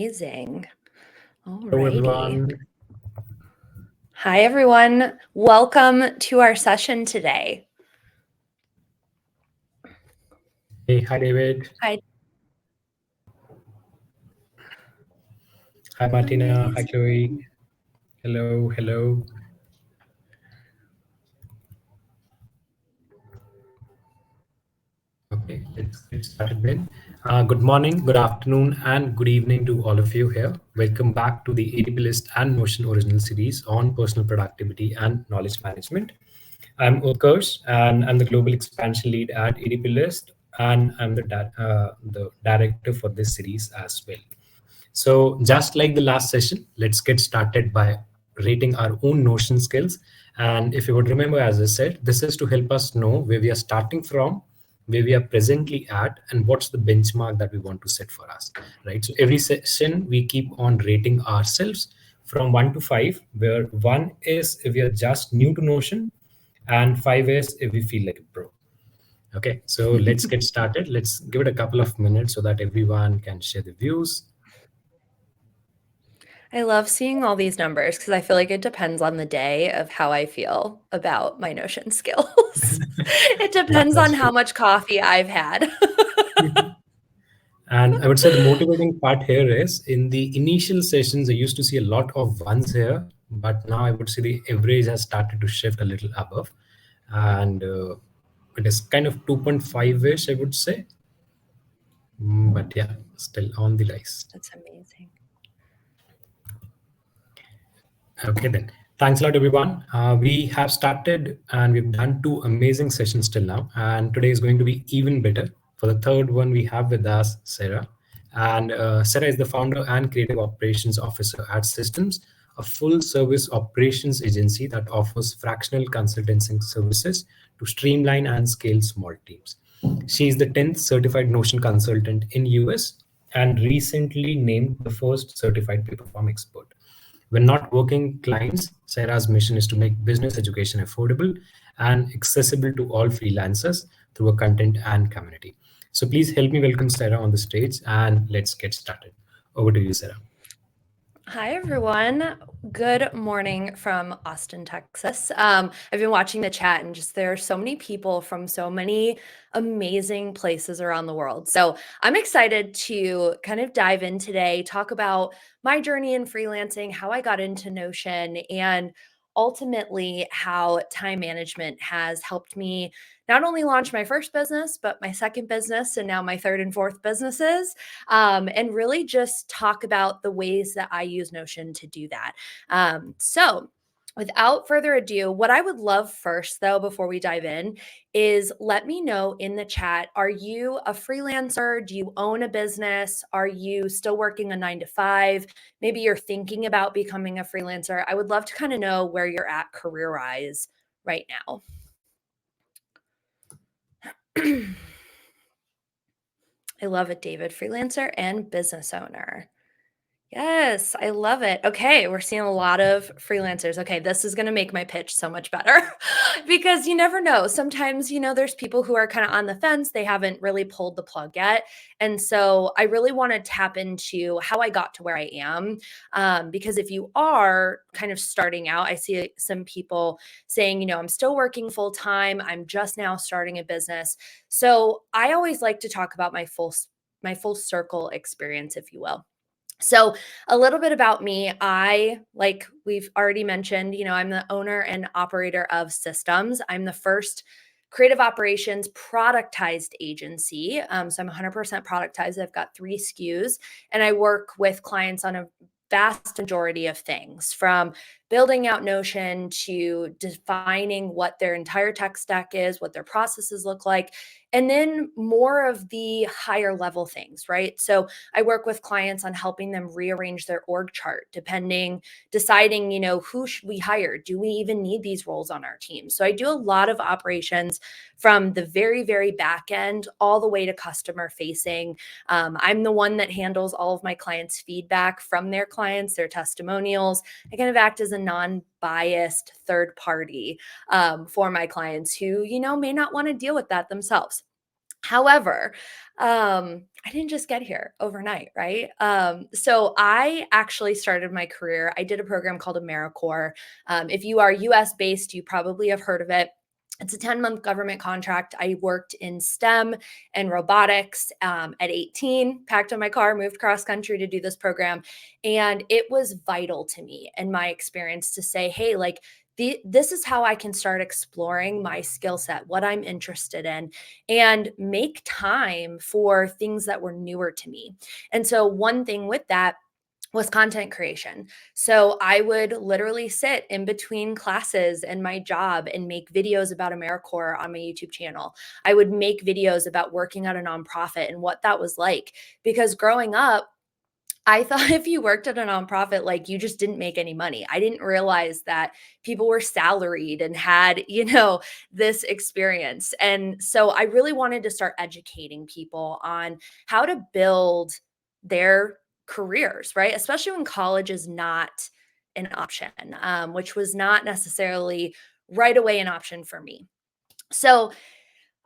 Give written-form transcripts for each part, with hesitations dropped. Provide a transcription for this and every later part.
Amazing. Hello, Alrighty. everyone. Hi, everyone. Welcome to our session today. Hey, hi, David. Hi. Hi, Martina. Hi, Amazing. Chloe. Hello, hello. Okay, let's get started then. Good morning, good afternoon, and good evening to all of you here. Welcome back to the ADPList and Notion original series on personal productivity and knowledge management. I'm Utkarsh, and I'm the global expansion lead at ADPList, and I'm the director for this series as well. So just like the last session, let's get started by rating our own Notion skills. And if you would remember, as I said, this is to help us know where we are starting from, where we are presently at, and what's the benchmark that we want to set for us, right? So every session, we keep on rating ourselves from 1 to 5, where 1 is if we are just new to Notion, and 5 is if we feel like a pro. Okay, so let's get started. Let's give it a couple of minutes so that everyone can share the views. I love seeing all these numbers because I feel like it depends on the day of how I feel about my Notion skills. It depends on how much coffee I've had. And I would say the motivating part here is in the initial sessions, I used to see a lot of ones here, but now I would say the average has started to shift a little above. And it is kind of 2.5-ish, I would say. But yeah, still on the rise. That's amazing. Okay, then. Thanks a lot, everyone. We have started and we've done 2 amazing sessions till now. And today is going to be even better. For the third one, we have with us Sara. And Sara is the founder and creative operations officer at Systems, a full service operations agency that offers fractional consulting services to streamline and scale small teams. She is the 10th certified Notion consultant in US and recently named the first certified paperform expert. When not working clients, Sarah's mission is to make business education affordable and accessible to all freelancers through a content and community. So please help me welcome Sarah on the stage and let's get started. Over to you, Sarah. Hi, everyone. Good morning from Austin, Texas. I've been watching the chat and just there are so many people from so many amazing places around the world. So I'm excited to kind of dive in today, talk about my journey in freelancing, how I got into Notion, and ultimately how time management has helped me not only launch my first business, but my second business and now my third and fourth businesses, and really just talk about the ways that I use Notion to do that. So without further ado, what I would love first, though, before we dive in, is let me know in the chat, are you a freelancer? Do you own a business? Are you still working a 9 to 5? Maybe you're thinking about becoming a freelancer. I would love to kind of know where you're at career-wise right now. I love it, David. Freelancer and business owner. Yes, I love it. Okay, we're seeing a lot of freelancers. Okay, this is going to make my pitch so much better because you never know. Sometimes, there's people who are kind of on the fence. They haven't really pulled the plug yet. And so I really want to tap into how I got to where I am. Because if you are kind of starting out, I see some people saying, I'm still working full time. I'm just now starting a business. So I always like to talk about my full circle experience, if you will. So a little bit about me, like we've already mentioned, I'm the owner and operator of SYSTMS. I'm the first creative operations productized agency. So I'm 100% productized. I've got 3 SKUs and I work with clients on a vast majority of things, from building out Notion to defining what their entire tech stack is, what their processes look like, and then more of the higher level things, right? So I work with clients on helping them rearrange their org chart, deciding, who should we hire? Do we even need these roles on our team? So I do a lot of operations from the very, very back end all the way to customer facing. I'm the one that handles all of my clients' feedback from their clients, their testimonials. I kind of act as a non-biased third party for my clients who, may not want to deal with that themselves. However, I didn't just get here overnight, right? So I actually started my career. I did a program called AmeriCorps. If you are US based, you probably have heard of it. It's a 10-month government contract. I worked in STEM and robotics at 18, packed up my car, moved cross country to do this program. And it was vital to me and my experience to say, hey, like, this is how I can start exploring my skill set, what I'm interested in, and make time for things that were newer to me. And so, one thing with that was content creation. So I would literally sit in between classes and my job and make videos about AmeriCorps on my YouTube channel. I would make videos about working at a nonprofit and what that was like. Because growing up, I thought if you worked at a nonprofit, like you just didn't make any money. I didn't realize that people were salaried and had, this experience. And so I really wanted to start educating people on how to build their careers, right? Especially when college is not an option, which was not necessarily right away an option for me. So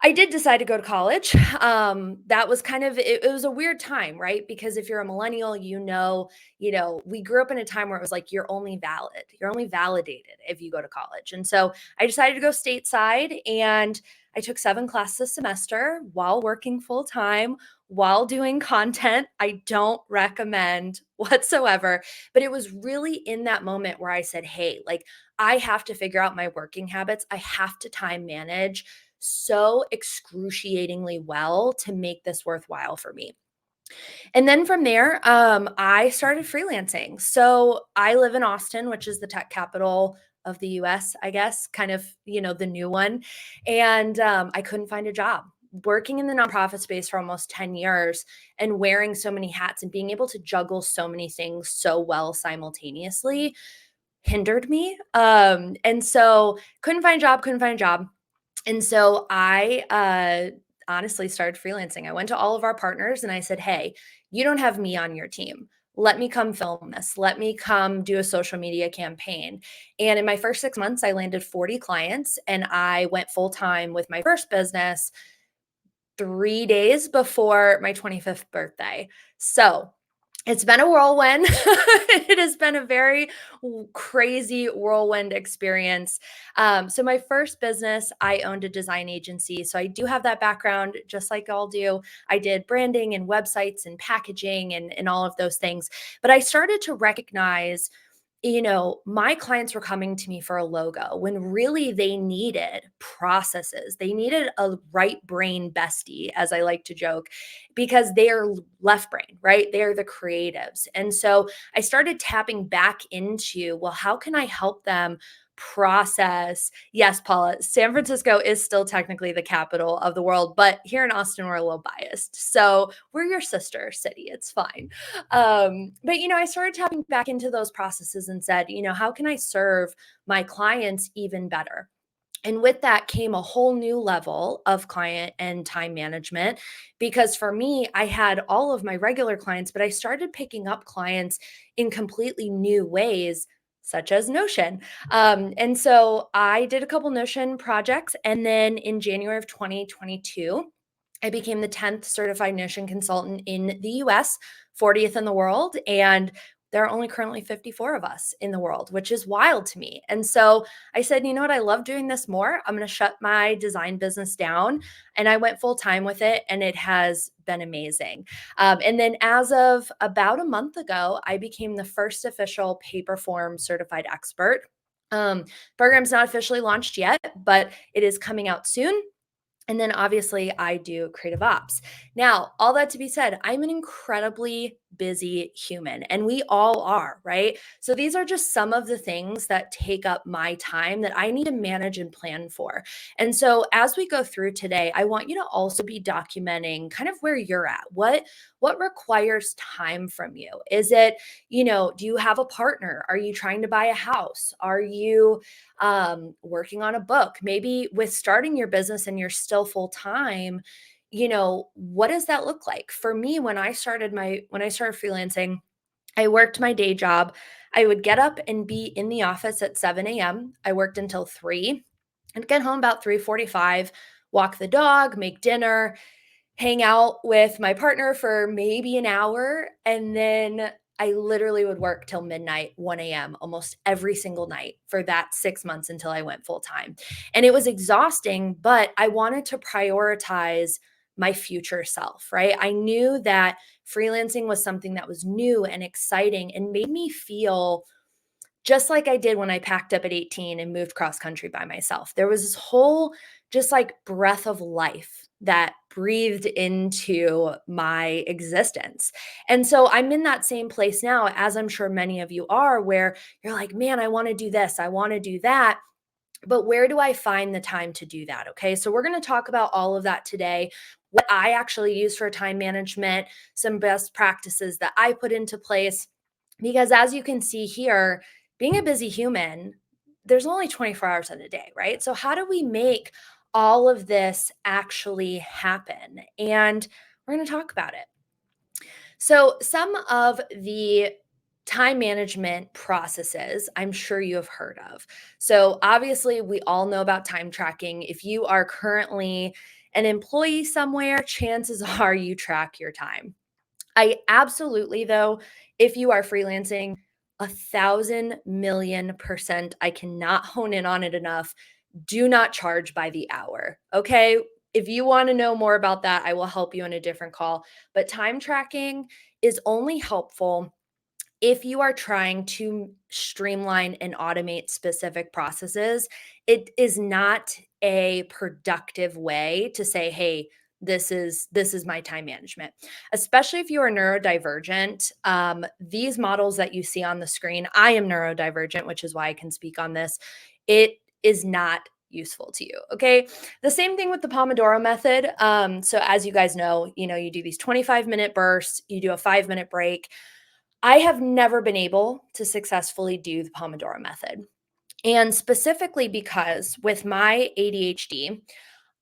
I did decide to go to college. That was kind of it was a weird time, right? Because if you're a millennial, we grew up in a time where it was like you're only valid. You're only validated if you go to college. And so I decided to go stateside and I took 7 classes a semester while working full time, while doing content. I don't recommend whatsoever, but it was really in that moment where I said, "Hey, like I have to figure out my working habits. I have to time manage so excruciatingly well to make this worthwhile for me." And then from there, I started freelancing. So I live in Austin, which is the tech capital of the US, I guess, kind of, the new one. And I couldn't find a job. Working in the nonprofit space for almost 10 years and wearing so many hats and being able to juggle so many things so well simultaneously hindered me. And so couldn't find a job. And so I honestly started freelancing. I went to all of our partners and I said, "Hey, you don't have me on your team. Let me come film this. Let me come do a social media campaign." And in my first 6 months, I landed 40 clients and I went full time with my first business 3 days before my 25th birthday. So it's been a whirlwind. It has been a very crazy whirlwind experience. So my first business, I owned a design agency. So I do have that background, just like y'all do. I did branding and websites and packaging and all of those things. But I started to recognize my clients were coming to me for a logo when really they needed processes. They needed a right brain bestie, as I like to joke, because they are left brain, right? They are the creatives. And so I started tapping back into, well, how can I help them process? Yes, Paula, San Francisco is still technically the capital of the world, but here in Austin, we're a little biased. So we're your sister city. It's fine. But I started tapping back into those processes and said, how can I serve my clients even better? And with that came a whole new level of client and time management because for me, I had all of my regular clients, but I started picking up clients in completely new ways, such as Notion. And so I did a couple Notion projects. And then in January of 2022, I became the 10th certified Notion consultant in the US, 40th in the world. And there are only currently 54 of us in the world, which is wild to me. And so I said, you know what? I love doing this more. I'm going to shut my design business down. And I went full time with it, and it has been amazing. And then as of about a month ago, I became the first official Paperform certified expert. Program's not officially launched yet, but it is coming out soon. And then obviously I do creative ops. Now, all that to be said, I'm an incredibly busy human and we all are, right? So these are just some of the things that take up my time that I need to manage and plan for. And so as we go through today, I want you to also be documenting kind of where you're at. What requires time from you? Is it, do you have a partner? Are you trying to buy a house? Are you working on a book? Maybe with starting your business and you're still full time, what does that look like? For me, when I started freelancing, I worked my day job. I would get up and be in the office at 7 a.m. I worked until 3 and get home about 3:45, walk the dog, make dinner. hang out with my partner for maybe an hour, and then I literally would work till midnight, 1 a.m. almost every single night for that 6 months until I went full time. And it was exhausting, but I wanted to prioritize my future self, right? I knew that freelancing was something that was new and exciting and made me feel just like I did when I packed up at 18 and moved cross country by myself. There was this whole just like breath of life that breathed into my existence. And so I'm in that same place now, as I'm sure many of you are, where you're like, man, I want to do this, I want to do that. But where do I find the time to do that? Okay. So we're going to talk about all of that today. What I actually use for time management, some best practices that I put into place. Because as you can see here, being a busy human, there's only 24 hours in a day, right? So, how do we make all of this actually happen? And we're going to talk about it. So, some of the time management processes I'm sure you have heard of. So, obviously, we all know about time tracking. If you are currently an employee somewhere, chances are you track your time. I absolutely, though, if you are freelancing, 1,000,000,000%, I cannot hone in on it enough. Do not charge by the hour. Okay. If you want to know more about that, I will help you in a different call. But time tracking is only helpful if you are trying to streamline and automate specific processes. It is not a productive way to say, hey, this is my time management, especially if you are neurodivergent. These models that you see on the screen, I am neurodivergent, which is why I can speak on this. It is not useful to you. Okay. The same thing with the Pomodoro method. So as you guys know, you do these 25-minute bursts, you do a 5-minute break. I have never been able to successfully do the Pomodoro method. And specifically because with my ADHD,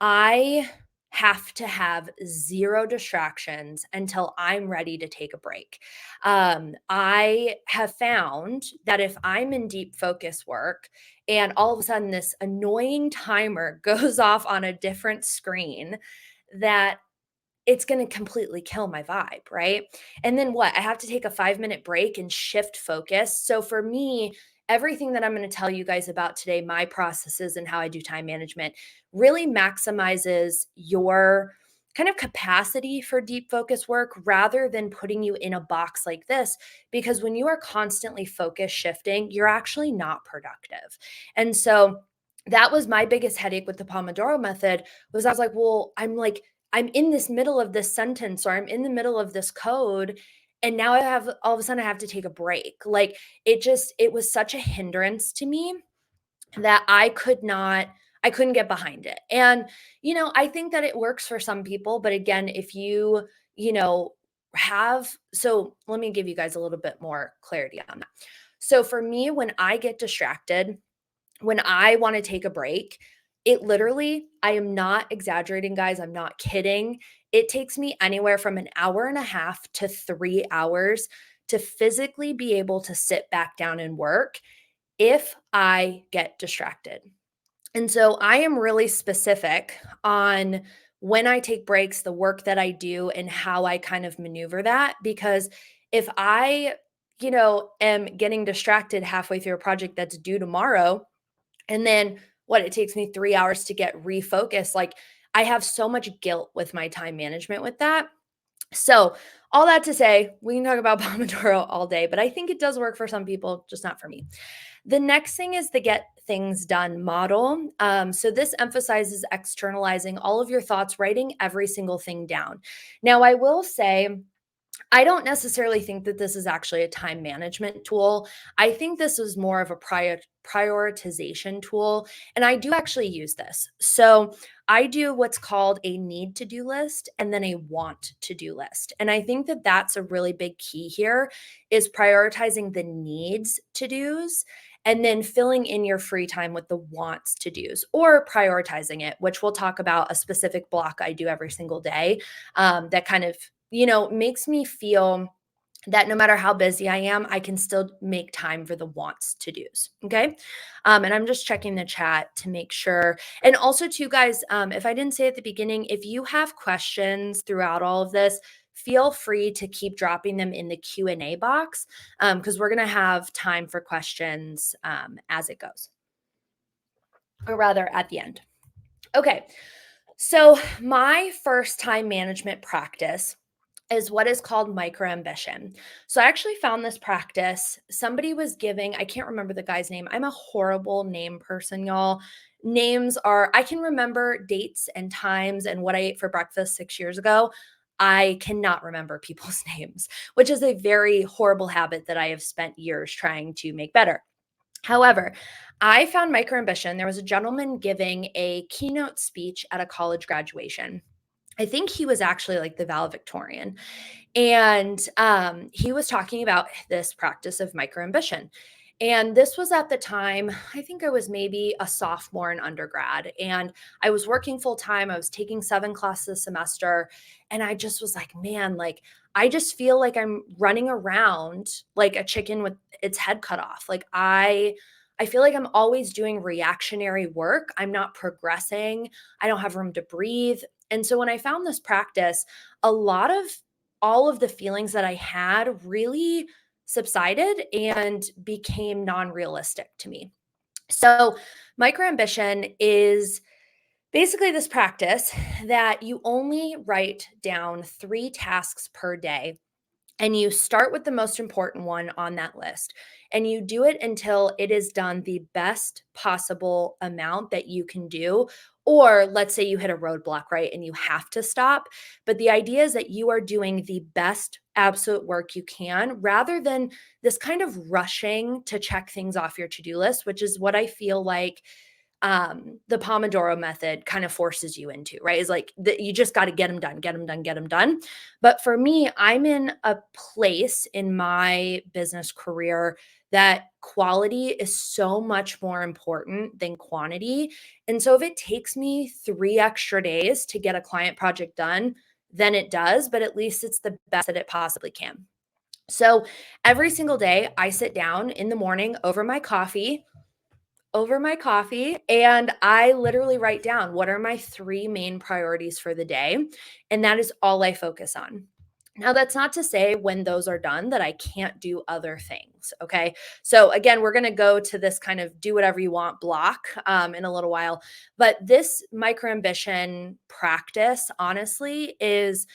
I have to have zero distractions until I'm ready to take a break. I have found that if I'm in deep focus work and all of a sudden this annoying timer goes off on a different screen, that it's going to completely kill my vibe, right? And then what? I have to take a 5-minute break and shift focus. So for me, everything that I'm going to tell you guys about today, my processes and how I do time management, really maximizes your kind of capacity for deep focus work rather than putting you in a box like this. Because when you are constantly focus shifting, you're actually not productive. And so that was my biggest headache with the Pomodoro method was I was like, well, I'm in this middle of this sentence or I'm in the middle of this code and now I have all of a sudden I have to take a break. Like it was such a hindrance to me that I couldn't get behind it. And I think that it works for some people, but again, if you know, have so let me give you guys a little bit more clarity on that. So for me, when I get distracted, when I want to take a break, it literally, I am not exaggerating, guys. I'm not kidding. It takes me anywhere from an hour and a half to 3 hours to physically be able to sit back down and work if I get distracted. And so I am really specific on when I take breaks, the work that I do, and how I kind of maneuver that. Because if I, am getting distracted halfway through a project that's due tomorrow, and then it takes me 3 hours to get refocused. Like, I have so much guilt with my time management with that. So, all that to say, we can talk about Pomodoro all day, but I think it does work for some people, just not for me. The next thing is the get things done model. So, this emphasizes externalizing all of your thoughts, writing every single thing down. Now, I will say, I don't necessarily think that this is actually a time management tool. I think this is more of a prioritization tool. And I do actually use this. So I do what's called a need to do list and then a want to do list. And I think that that's a really big key here is prioritizing the needs to do's and then filling in your free time with the wants to do's or prioritizing it, which we'll talk about a specific block I do every single day that kind of makes me feel that no matter how busy I am, I can still make time for the wants to do's. Okay. And I'm just checking the chat to make sure. And also, too, guys, if I didn't say at the beginning, if you have questions throughout all of this, feel free to keep dropping them in the Q&A box because we're going to have time for questions as it goes, or rather at the end. Okay. So, my first time management practice is what is called micro ambition. So I actually found this practice. Somebody was giving, I can't remember the guy's name. I'm a horrible name person, y'all. Names are, I can remember dates and times and what I ate for breakfast 6 years ago. I cannot remember people's names, which is a very horrible habit that I have spent years trying to make better. However, I found micro ambition. There was a gentleman giving a keynote speech at a college graduation. I think he was actually like the valedictorian. And he was talking about this practice of micro ambition. And this was at the time, I think I was maybe a sophomore in undergrad. And I was working full time. I was taking 7 classes a semester. And I just was like, man, like, I just feel like I'm running around like a chicken with its head cut off. Like, I feel like I'm always doing reactionary work. I'm not progressing. I don't have room to breathe. And so when I found this practice, a lot of all of the feelings that I had really subsided and became non-realistic to me. So, micro ambition is basically this practice that you only write down 3 tasks per day, and you start with the most important one on that list, and you do it until it is done the best possible amount that you can do. Or let's say you hit a roadblock, right? And you have to stop. But the idea is that you are doing the best absolute work you can rather than this kind of rushing to check things off your to do list, which is what I feel like the Pomodoro method kind of forces you into, right? Is like you just got to get them done, get them done, get them done. But for me, I'm in a place in my business career that quality is so much more important than quantity. And so if it takes me 3 extra days to get a client project done, then it does, but at least it's the best that it possibly can. So every single day, I sit down in the morning over my coffee and I literally write down what are my 3 main priorities for the day, and that is all I focus on. Now, that's not to say when those are done that I can't do other things. Okay. So, again, we're going to go to this kind of do whatever you want block in a little while. But this micro ambition practice, honestly, is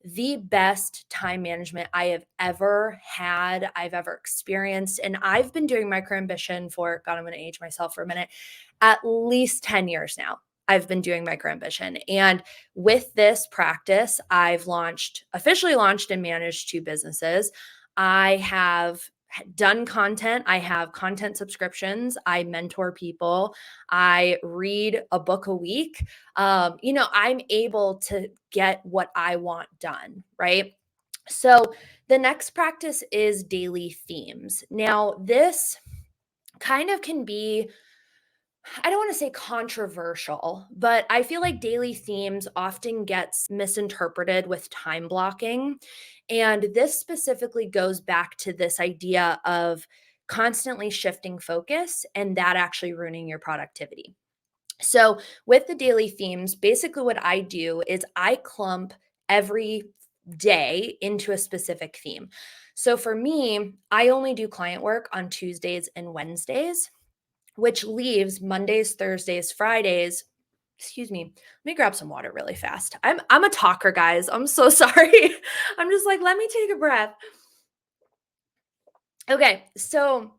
the best time management I have ever had, I've ever experienced. And I've been doing micro ambition for, God, I'm going to age myself for a minute, at least 10 years now. I've been doing micro ambition. And with this practice, I've officially launched and managed 2 businesses. I have done content. I have content subscriptions. I mentor people. I read a book a week. I'm able to get what I want done, right? So the next practice is daily themes. Now, this kind of can be, I don't want to say controversial, but I feel like daily themes often gets misinterpreted with time blocking. And this specifically goes back to this idea of constantly shifting focus and that actually ruining your productivity. So, with the daily themes, basically what I do is I clump every day into a specific theme. So, for me, I only do client work on Tuesdays and Wednesdays, which leaves Mondays, Thursdays, Fridays. Excuse me. Let me grab some water really fast. I'm a talker, guys. I'm so sorry. I'm just like, let me take a breath. Okay, so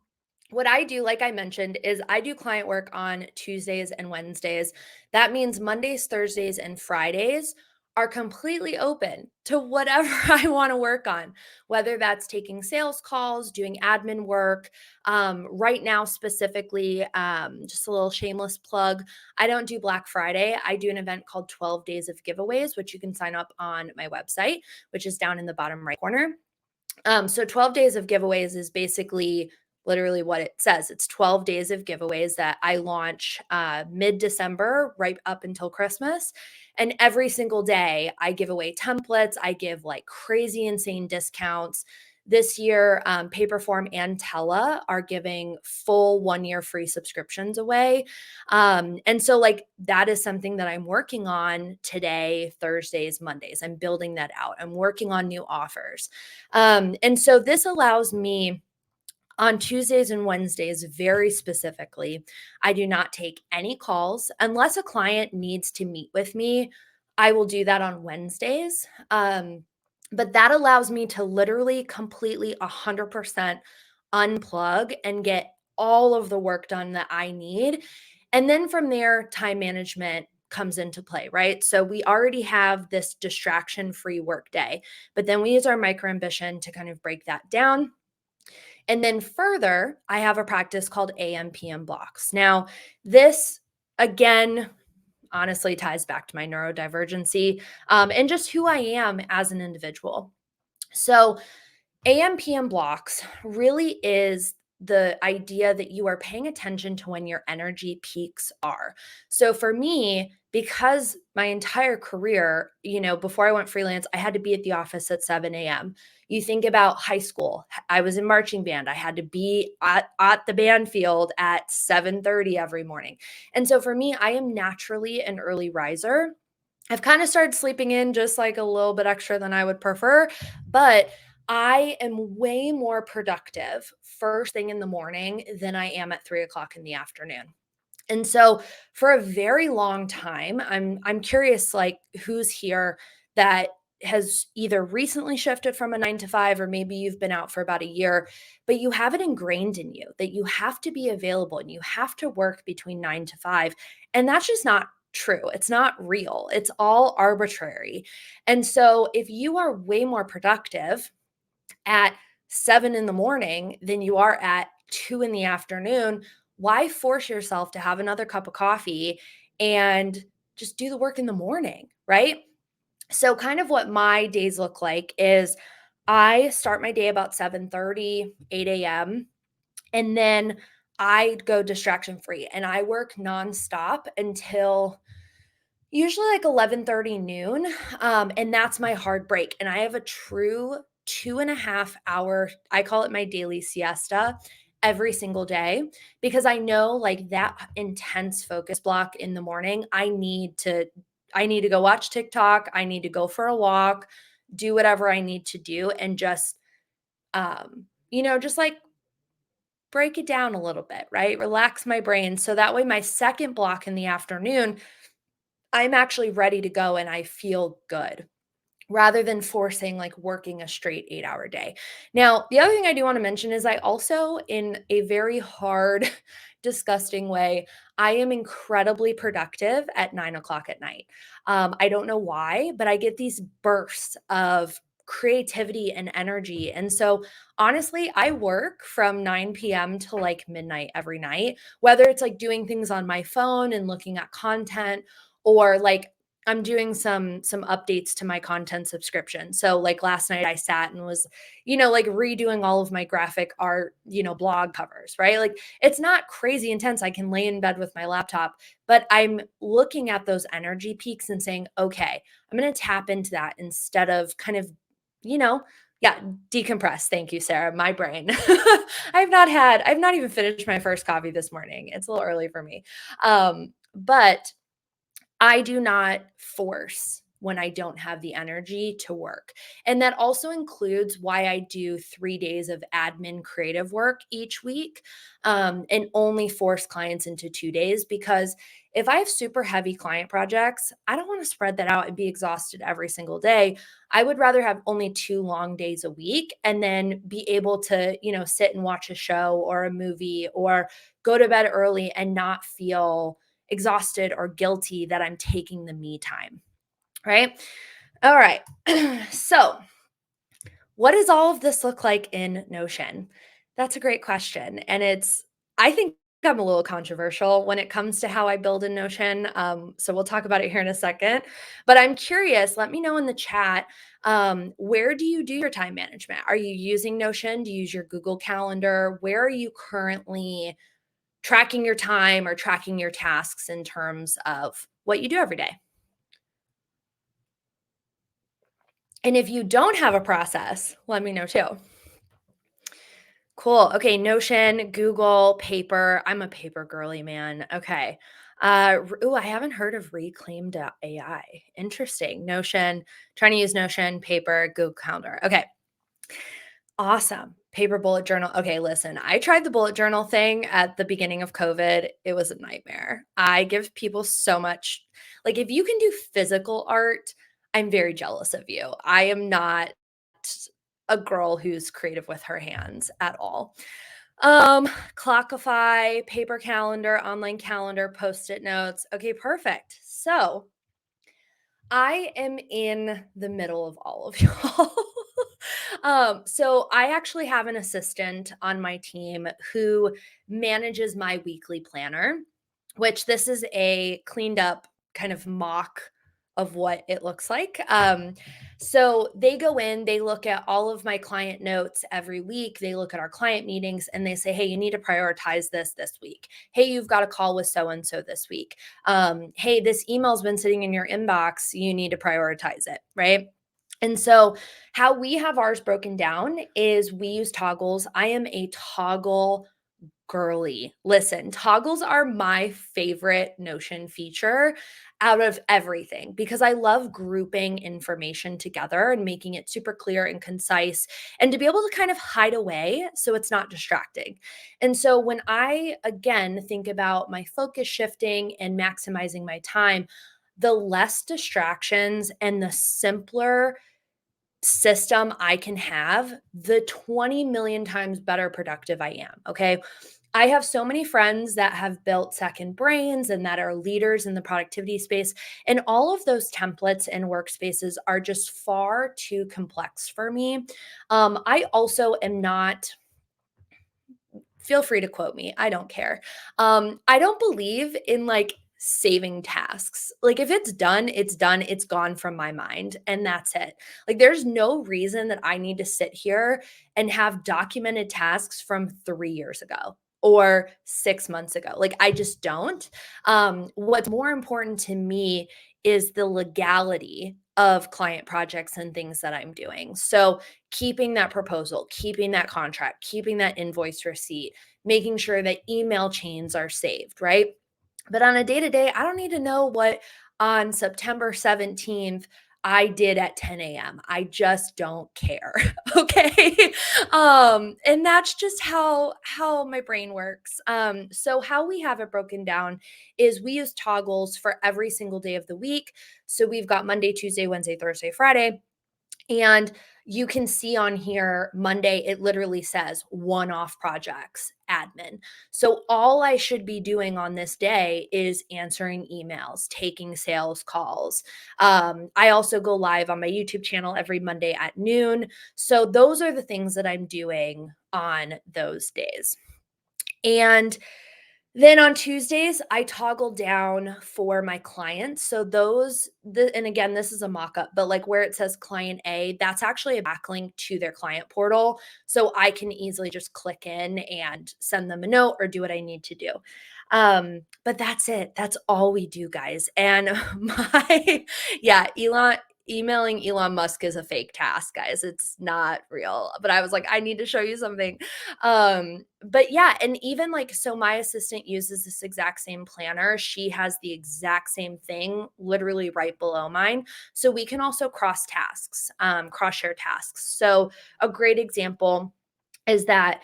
what I do, like I mentioned, is I do client work on Tuesdays and Wednesdays. That means Mondays, Thursdays, and Fridays are completely open to whatever I want to work on, whether that's taking sales calls, doing admin work. Right now, specifically, just a little shameless plug, I don't do Black Friday. I do an event called 12 Days of Giveaways, which you can sign up on my website, which is down in the bottom right corner. So 12 days of giveaways is basically literally what it says. It's 12 days of giveaways that I launch mid-December right up until Christmas. And every single day I give away templates. I give like crazy insane discounts. This year, Paperform and Tella are giving full 1 year free subscriptions away. And so like that is something that I'm working on today, Thursdays, Mondays. I'm building that out. I'm working on new offers. And so this allows me on Tuesdays and Wednesdays, very specifically, I do not take any calls unless a client needs to meet with me. I will do that on Wednesdays. But that allows me to literally completely 100% unplug and get all of the work done that I need. And then from there, time management comes into play, right? So we already have this distraction free work day, but then we use our micro ambition to kind of break that down. And then further, I have a practice called AMPM Blocks. Now, this again, honestly ties back to my neurodivergency and just who I am as an individual. So, AMPM blocks really is the idea that you are paying attention to when your energy peaks are. So for me, because my entire career, before I went freelance, I had to be at the office at 7 a.m. You think about high school. I was in marching band. I had to be at the band field at 7:30 every morning. And so for me, I am naturally an early riser. I've kind of started sleeping in just like a little bit extra than I would prefer, but I am way more productive first thing in the morning than I am at 3 o'clock in the afternoon. And so for a very long time, I'm curious like who's here that has either recently shifted from a 9 to 5 or maybe you've been out for about a year, but you have it ingrained in you that you have to be available and you have to work between 9 to 5. And that's just not true. It's not real. It's all arbitrary. And so if you are way more productive at 7 in the morning than you are at 2 in the afternoon, why force yourself to have another cup of coffee and just do the work in the morning, right? So kind of what my days look like is I start my day about 7:30, 8 a.m. and then I go distraction free and I work nonstop until usually like 11:30 noon, and that's my hard break, and I have a true 2.5 hour, I call it my daily siesta, every single day, because I know, like, that intense focus block in the morning, I need to go watch TikTok, I need to go for a walk, do whatever I need to do, and just, just, like, break it down a little bit, right? Relax my brain, so that way my second block in the afternoon I'm actually ready to go and I feel good rather than forcing like working a straight 8 hour day. Now, the other thing I do want to mention is I also, in a very hard, disgusting way, I am incredibly productive at 9 o'clock at night. I don't know why, but I get these bursts of creativity and energy. And so, honestly, I work from 9 p.m. to like midnight every night, whether it's like doing things on my phone and looking at content or like I'm doing some updates to my content subscription. So like last night I sat and was, like redoing all of my graphic art, blog covers, right? Like it's not crazy intense. I can lay in bed with my laptop, but I'm looking at those energy peaks and saying, "Okay, I'm going to tap into that instead of kind of, you know, yeah, decompress." Thank you, Sarah. My brain. I've not even finished my first coffee this morning. It's a little early for me. But I do not force when I don't have the energy to work. And that also includes why I do 3 days of admin creative work each week, and only force clients into 2 days. Because if I have super heavy client projects, I don't want to spread that out and be exhausted every single day. I would rather have only 2 long days a week and then be able to, sit and watch a show or a movie or go to bed early and not feel exhausted or guilty that I'm taking the me time, right? All right. So, what does all of this look like in Notion? That's a great question. And I think I'm a little controversial when it comes to how I build in Notion. So, we'll talk about it here in a second. But I'm curious, let me know in the chat, where do you do your time management? Are you using Notion? Do you use your Google Calendar? Where are you currently tracking your time or tracking your tasks in terms of what you do every day? And if you don't have a process, let me know too. Cool. Okay, Notion, Google, Paper. I'm a paper girly, man. Okay. I haven't heard of Reclaimed AI. Interesting. Notion, trying to use Notion, Paper, Google Calendar. Okay. Awesome. Paper bullet journal. Okay, listen, I tried the bullet journal thing at the beginning of COVID. It was a nightmare. I give people so much, like, if you can do physical art, I'm very jealous of you. I am not a girl who's creative with her hands at all. Um, Clockify, paper calendar, online calendar, post-it notes. Okay, perfect. So I am in the middle of all of y'all. So I actually have an assistant on my team who manages my weekly planner, which this is a cleaned up kind of mock of what it looks like. So they go in, they look at all of my client notes every week. They look at our client meetings and they say, hey, you need to prioritize this week. Hey, you've got a call with so and so this week. Hey, this email's been sitting in your inbox. You need to prioritize it, right? And so, how we have ours broken down is we use toggles. I am a toggle girly. Listen, toggles are my favorite Notion feature out of everything because I love grouping information together and making it super clear and concise and to be able to kind of hide away so it's not distracting. And so when I again think about my focus shifting and maximizing my time, the less distractions and the simpler system I can have, the 20 million times better productive I am. Okay. I have so many friends that have built second brains and that are leaders in the productivity space. And all of those templates and workspaces are just far too complex for me. I also am not, feel free to quote me. I don't care. I don't believe in like saving tasks. Like if it's done, it's done, it's gone from my mind and that's it. Like there's no reason that I need to sit here and have documented tasks from 3 years ago or 6 months ago. Like I just don't. What's more important to me is the legality of client projects and things that I'm doing. So keeping that proposal, keeping that contract, keeping that invoice receipt, making sure that email chains are saved, right? But on a day to day, I don't need to know what on September 17th I did at 10 a.m. I just don't care. Okay. And that's just how my brain works. So how we have it broken down is we use toggles for every single day of the week. So we've got Monday, Tuesday, Wednesday, Thursday, Friday. And you can see on here, Monday, it literally says one off projects, admin. So all I should be doing on this day is answering emails, taking sales calls. I also go live on my YouTube channel every Monday at noon. So those are the things that I'm doing on those days. And then on Tuesdays, I toggle down for my clients. So and again, this is a mock-up, but like where it says client A, that's actually a backlink to their client portal. So I can easily just click in and send them a note or do what I need to do. But that's it. That's all we do, guys. And yeah, emailing Elon Musk is a fake task, guys. It's not real. But I was like, I need to show you something. But yeah, and even like, so my assistant uses this exact same planner. She has the exact same thing literally right below mine. So we can also cross tasks, cross share tasks. So a great example is that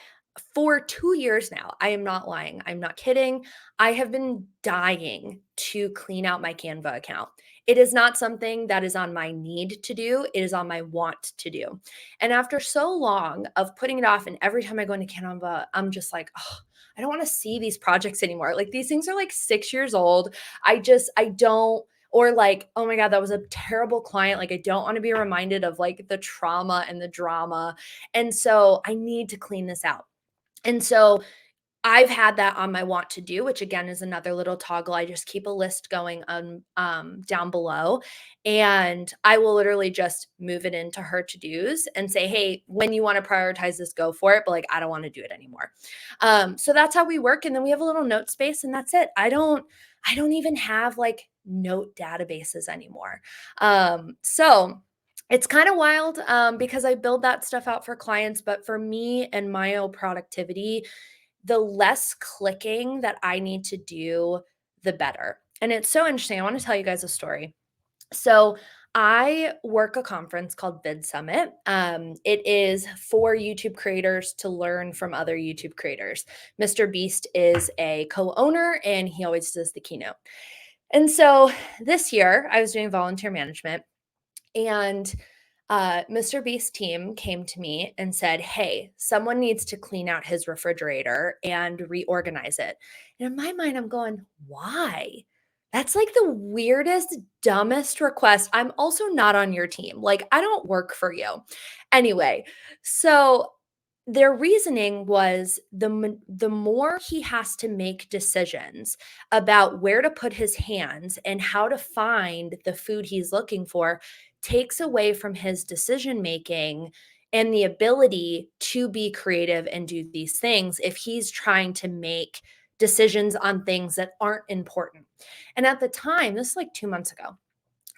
for 2 years now, I am not lying. I'm not kidding. I have been dying to clean out my Canva account. It is not something that is on my need to do. It is on my want to do. And after so long of putting it off, and every time I go into Canva, I'm just like, oh, I don't want to see these projects anymore. Like these things are like 6 years old. I don't, or like, oh my God, that was a terrible client. Like I don't want to be reminded of like the trauma and the drama. And so I need to clean this out. And so I've had that on my want to do, which again is another little toggle. I just keep a list going down below, and I will literally just move it into her to-dos and say, hey, when you want to prioritize this, go for it. But like, I don't want to do it anymore. So that's how we work. And then we have a little note space and that's it. I don't even have like note databases anymore. So It's kind of wild because I build that stuff out for clients, but for me and my own productivity, the less clicking that I need to do, the better. And it's so interesting. I want to tell you guys a story. So I work a conference called Vid Summit. It is for YouTube creators to learn from other YouTube creators. Mr. Beast is a co-owner and he always does the keynote. And so this year I was doing volunteer management and Mr. Beast's team came to me and said, "Hey, someone needs to clean out his refrigerator and reorganize it." And in my mind, I'm going, why? That's like the weirdest, dumbest request. I'm also not on your team. Like, I don't work for you. Anyway, so their reasoning was the more he has to make decisions about where to put his hands and how to find the food he's looking for takes away from his decision making and the ability to be creative and do these things if he's trying to make decisions on things that aren't important. And at the time, this is like 2 months ago,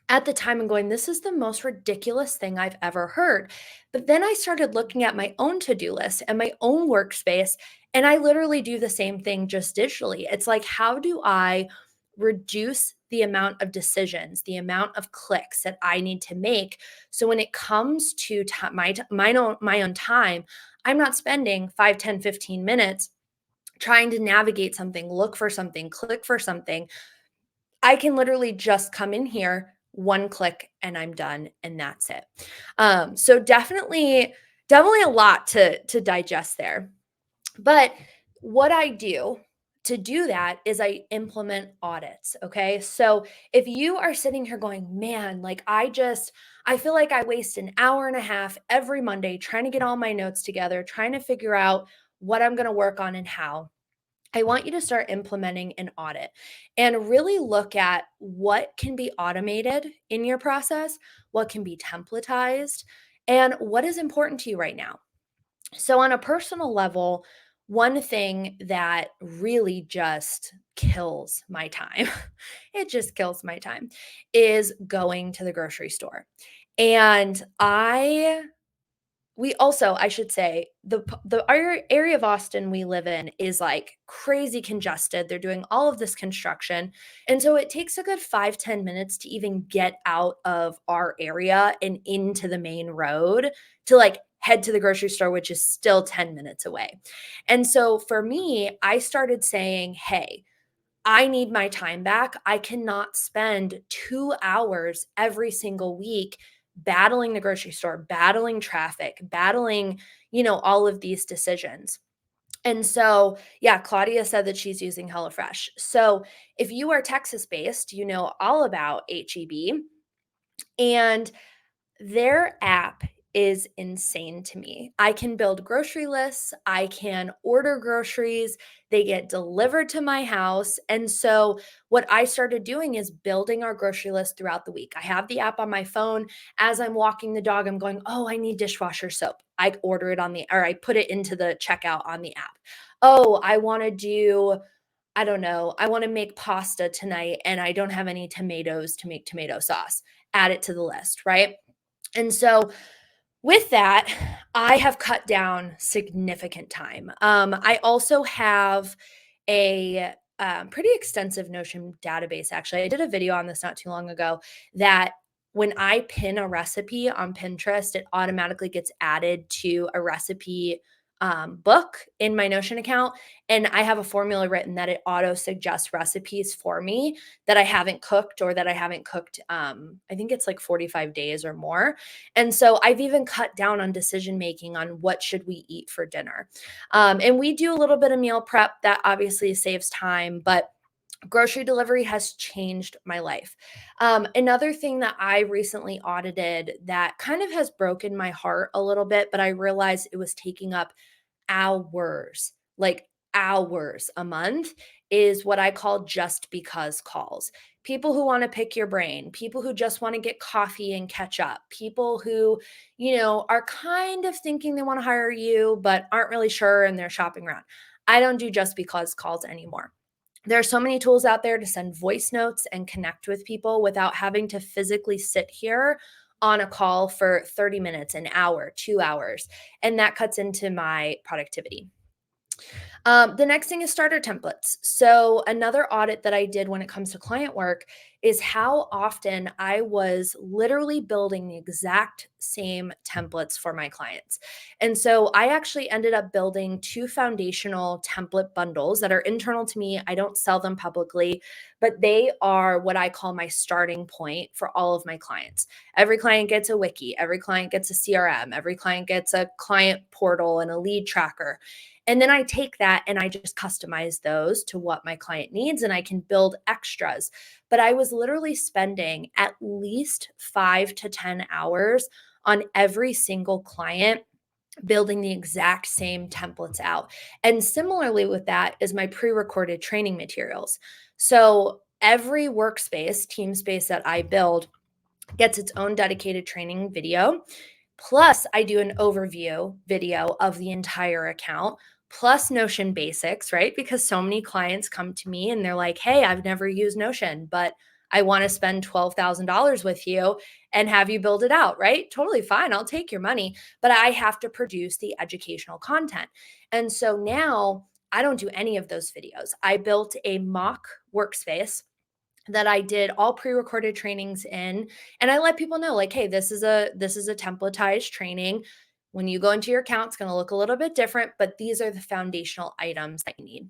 at the time I'm going, this is the most ridiculous thing I've ever heard. But then I started looking at my own to-do list and my own workspace, and I literally do the same thing just digitally. It's like, how do I reduce the amount of decisions, the amount of clicks that I need to make? So when it comes to my own time, I'm not spending 5, 10, 15 minutes trying to navigate something, look for something, click for something. I can literally just come in here, one click, and I'm done, and that's it. So definitely a lot to digest there. But what I do to do that is I implement audits. Okay. So if you are sitting here going, man, like I feel like I waste an hour and a half every Monday trying to get all my notes together, trying to figure out what I'm going to work on and how. I want you to start implementing an audit and really look at what can be automated in your process, what can be templatized, and what is important to you right now. So, on a personal level, one thing that really just kills my time, it just kills my time, is going to the grocery store. And we also, I should say, our area of Austin we live in is like crazy congested. They're doing all of this construction. And so it takes a good 5-10 minutes to even get out of our area and into the main road to like head to the grocery store, which is still 10 minutes away. And so for me, I started saying, hey, I need my time back. I cannot spend 2 hours every single week battling the grocery store, battling traffic, battling, all of these decisions. And so, yeah, Claudia said that she's using HelloFresh. So if you are Texas based, you know all about HEB. And their app is insane to me. I can build grocery lists, I can order groceries, they get delivered to my house. And so, what I started doing is building our grocery list throughout the week. I have the app on my phone. As I'm walking the dog, I'm going, oh, I need dishwasher soap. I order it or I put it into the checkout on the app. Oh, I want to do, I don't know, I want to make pasta tonight and I don't have any tomatoes to make tomato sauce. Add it to the list, right? And so with that, I have cut down significant time. I also have a pretty extensive Notion database, actually. I did a video on this not too long ago that when I pin a recipe on Pinterest, it automatically gets added to a recipe book in my Notion account. And I have a formula written that it auto suggests recipes for me that I haven't cooked or that I haven't cooked. I think it's like 45 days or more. And so I've even cut down on decision making on what should we eat for dinner. And we do a little bit of meal prep that obviously saves time, but grocery delivery has changed my life. Another thing that I recently audited that kind of has broken my heart a little bit, but I realized it was taking up hours, like hours a month, is what I call just because calls. People who want to pick your brain, people who just want to get coffee and catch up, people who, are kind of thinking they want to hire you, but aren't really sure and they're shopping around. I don't do just because calls anymore. There are so many tools out there to send voice notes and connect with people without having to physically sit here on a call for 30 minutes, an hour, 2 hours, and that cuts into my productivity. The next thing is starter templates. So, another audit that I did when it comes to client work is how often I was literally building the exact same templates for my clients. And so, I actually ended up building 2 foundational template bundles that are internal to me. I don't sell them publicly, but they are what I call my starting point for all of my clients. Every client gets a wiki, every client gets a CRM, every client gets a client portal and a lead tracker. And then I take that and I just customize those to what my client needs, and I can build extras. But I was literally spending at least 5 to 10 hours on every single client building the exact same templates out. And similarly with that is my pre-recorded training materials. So every workspace, team space that I build gets its own dedicated training video. Plus, I do an overview video of the entire account, plus Notion basics, right? Because so many clients come to me and they're like, hey, I've never used Notion, but I want to spend $12,000 with you and have you build it out, right? Totally fine. I'll take your money, but I have to produce the educational content. And so now I don't do any of those videos. I built a mock workspace that I did all pre-recorded trainings in, and I let people know like, hey, this is a templatized training. When you go into your account, it's going to look a little bit different, but these are the foundational items that you need.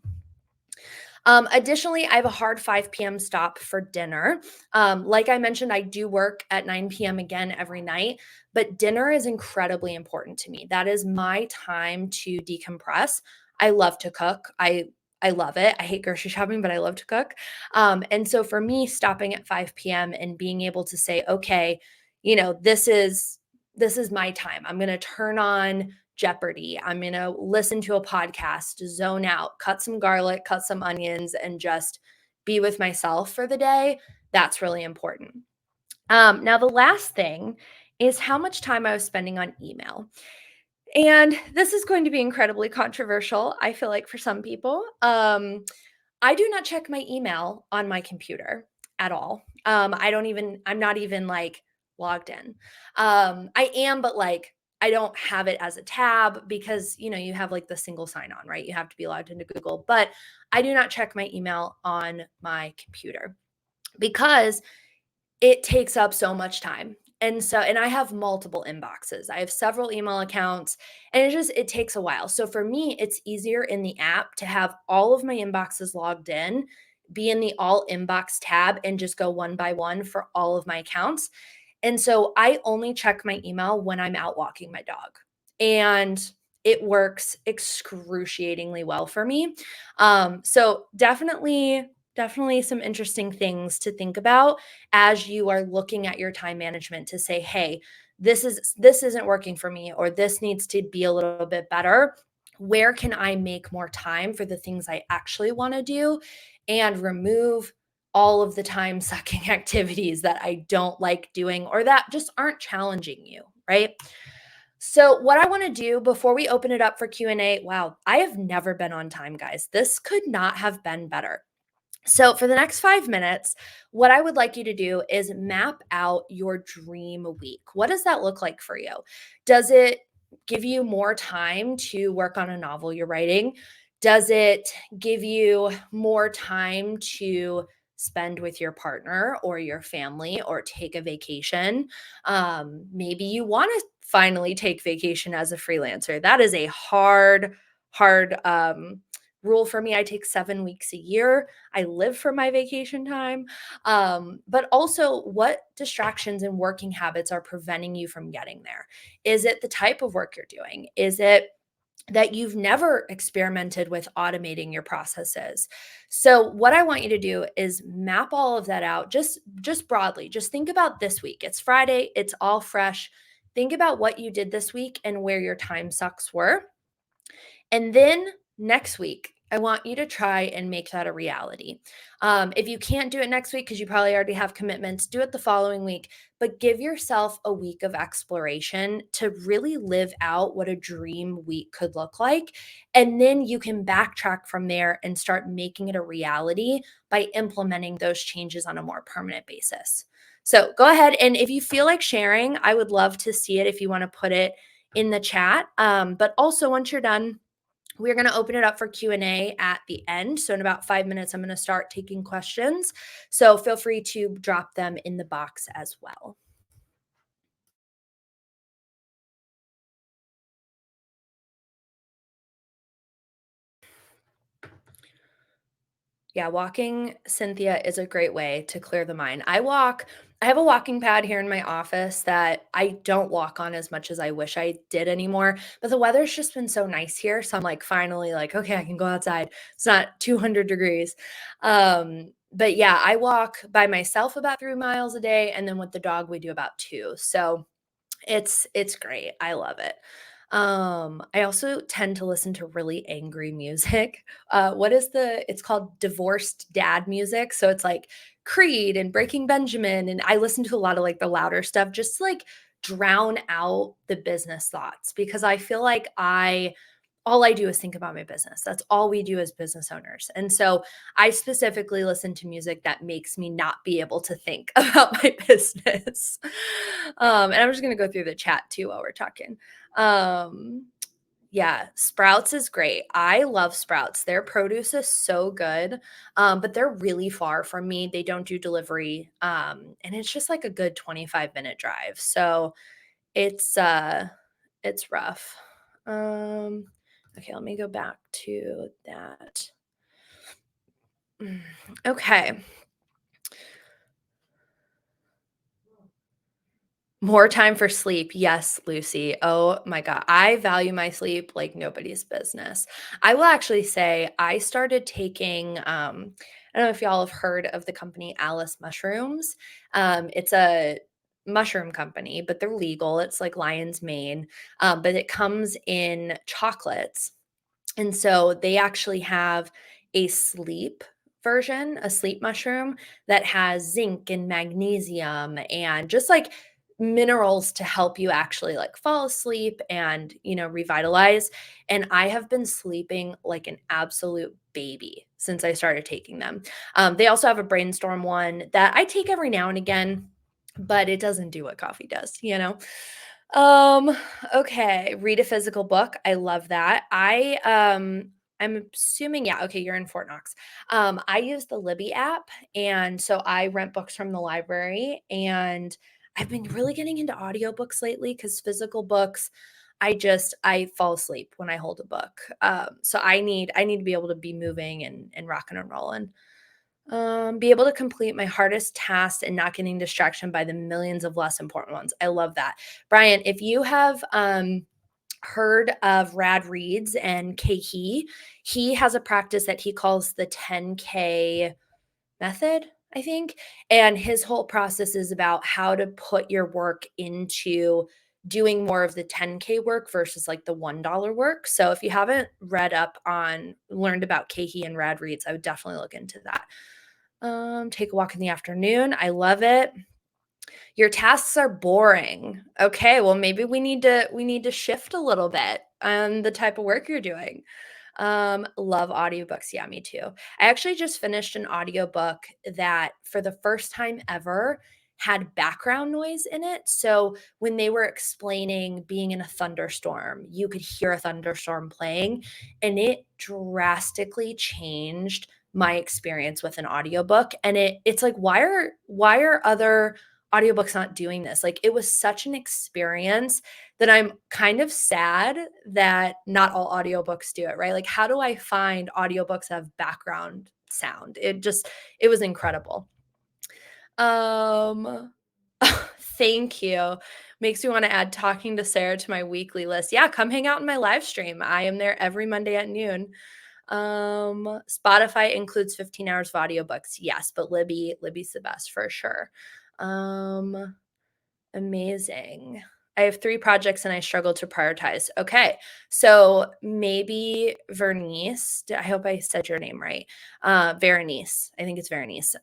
Additionally, I have a hard 5 p.m. stop for dinner. Like I mentioned, I do work at 9 p.m. again every night, but dinner is incredibly important to me. That is my time to decompress. I love to cook. I love it. I hate grocery shopping, but I love to cook. And so for me, stopping at 5 p.m. and being able to say, okay, this is my time. I'm going to turn on Jeopardy. I'm going to listen to a podcast, zone out, cut some garlic, cut some onions, and just be with myself for the day. That's really important. Now, the last thing is how much time I was spending on email. And this is going to be incredibly controversial, I feel like, for some people. I do not check my email on my computer at all. I'm not even like logged in. I am, but like, I don't have it as a tab because, you have like the single sign on, right? You have to be logged into Google, but I do not check my email on my computer because it takes up so much time. And I have multiple inboxes. I have several email accounts, and it takes a while. So for me, it's easier in the app to have all of my inboxes logged in, be in the all inbox tab, and just go one by one for all of my accounts. And so I only check my email when I'm out walking my dog. And it works excruciatingly well for me. So definitely some interesting things to think about as you are looking at your time management to say, hey, this isn't working for me, or this needs to be a little bit better. Where can I make more time for the things I actually want to do and remove all of the time sucking activities that I don't like doing or that just aren't challenging you, right? So what I want to do before we open it up for Q&A, wow, I have never been on time, guys. This could not have been better. So, for the next 5 minutes, what I would like you to do is map out your dream week. What does that look like for you? Does it give you more time to work on a novel you're writing? Does it give you more time to spend with your partner or your family or take a vacation? Maybe you want to finally take vacation as a freelancer. That is a hard rule for me. I take 7 weeks a year. I live for my vacation time. But also, what distractions and working habits are preventing you from getting there? Is it the type of work you're doing? Is it that you've never experimented with automating your processes? So what I want you to do is map all of that out just broadly. Just think about this week. It's Friday, it's all fresh. Think about what you did this week and where your time sucks were. And then next week, I want you to try and make that a reality. If you can't do it next week because you probably already have commitments, do it the following week, but give yourself a week of exploration to really live out what a dream week could look like. And then you can backtrack from there and start making it a reality by implementing those changes on a more permanent basis. So go ahead, and if you feel like sharing, I would love to see it if you want to put it in the chat. But also once you're done, we're going to open it up for Q&A at the end. So in about 5 minutes, I'm going to start taking questions. So feel free to drop them in the box as well. Yeah, walking, Cynthia, is a great way to clear the mind. I have a walking pad here in my office that I don't walk on as much as I wish I did anymore, but the weather's just been so nice here. So I'm like, finally, like, okay, I can go outside. It's not 200 degrees. But yeah, I walk by myself about 3 miles a day. And then with the dog, we do about 2. So it's great. I love it. I also tend to listen to really angry music. It's called divorced dad music. So it's like Creed and Breaking Benjamin. And I listen to a lot of like the louder stuff just to like drown out the business thoughts because I feel like all I do is think about my business. That's all we do as business owners. And so I specifically listen to music that makes me not be able to think about my business. And I'm just going to go through the chat too while we're talking. Yeah, Sprouts is great. I love Sprouts. Their produce is so good, but they're really far from me. They don't do delivery, and it's just like a good 25-minute drive. So it's rough. Okay, let me go back to that. Okay. More time for sleep. Yes, Lucy. Oh my God. I value my sleep like nobody's business. I will actually say I started taking, I don't know if y'all have heard of the company Alice Mushrooms. It's a mushroom company, but they're legal. It's like Lion's Mane, but it comes in chocolates. And so they actually have a sleep version, a sleep mushroom that has zinc and magnesium and just like minerals to help you actually like fall asleep and, revitalize. And I have been sleeping like an absolute baby since I started taking them. They also have a brainstorm one that I take every now and again, but it doesn't do what coffee does. Um, okay, read a physical book. I love that. I'm assuming, yeah, okay, you're in Fort Knox. I use the Libby app, and so I rent books from the library, and I've been really getting into audiobooks lately because physical books, I fall asleep when I hold a book. So I need to be able to be moving and rocking and rolling. Be able to complete my hardest tasks and not getting distraction by the millions of less important ones. I love that. Brian, if you have heard of Rad Reads and he has a practice that he calls the 10K method, I think. And his whole process is about how to put your work into doing more of the 10K work versus like the $1 work. So if you haven't learned about Kehi and Rad Reads, I would definitely look into that. Take a walk in the afternoon. I love it. Your tasks are boring. Okay, well maybe we need to shift a little bit on the type of work you're doing. Love audiobooks. Yeah, me too. I actually just finished an audiobook that for the first time ever had background noise in it. So when they were explaining being in a thunderstorm, you could hear a thunderstorm playing, and it drastically changed my experience with an audiobook. And it's like, why are other audiobooks not doing this? Like it was such an experience that I'm kind of sad that not all audiobooks do it, right? Like, how do I find audiobooks that have background sound? It was incredible. Um, thank you. Makes me want to add talking to Sara to my weekly list. Yeah, come hang out in my live stream. I am there every Monday at noon. Spotify includes 15 hours of audiobooks. Yes, but Libby's the best for sure. Amazing. I have 3 projects and I struggle to prioritize. Okay. So maybe Vernice, I hope I said your name right. Veronice. I think it's Veronice.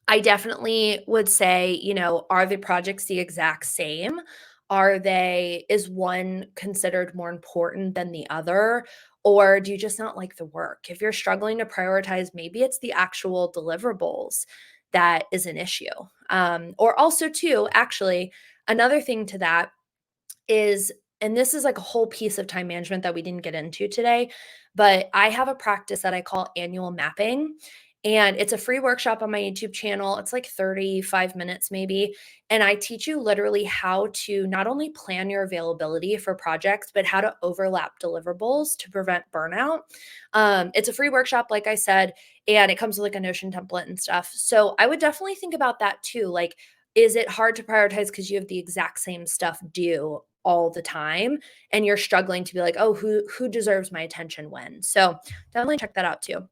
I definitely would say, are the projects the exact same? Is one considered more important than the other? Or do you just not like the work? If you're struggling to prioritize, maybe it's the actual deliverables that is an issue. Or also too, actually, another thing to that is, and this is like a whole piece of time management that we didn't get into today, but I have a practice that I call annual mapping. And it's a free workshop on my YouTube channel. It's like 35 minutes maybe. And I teach you literally how to not only plan your availability for projects, but how to overlap deliverables to prevent burnout. It's a free workshop, like I said, and it comes with like a Notion template and stuff. So I would definitely think about that too. Like, is it hard to prioritize because you have the exact same stuff due all the time and you're struggling to be like, oh, who deserves my attention when? So definitely check that out too.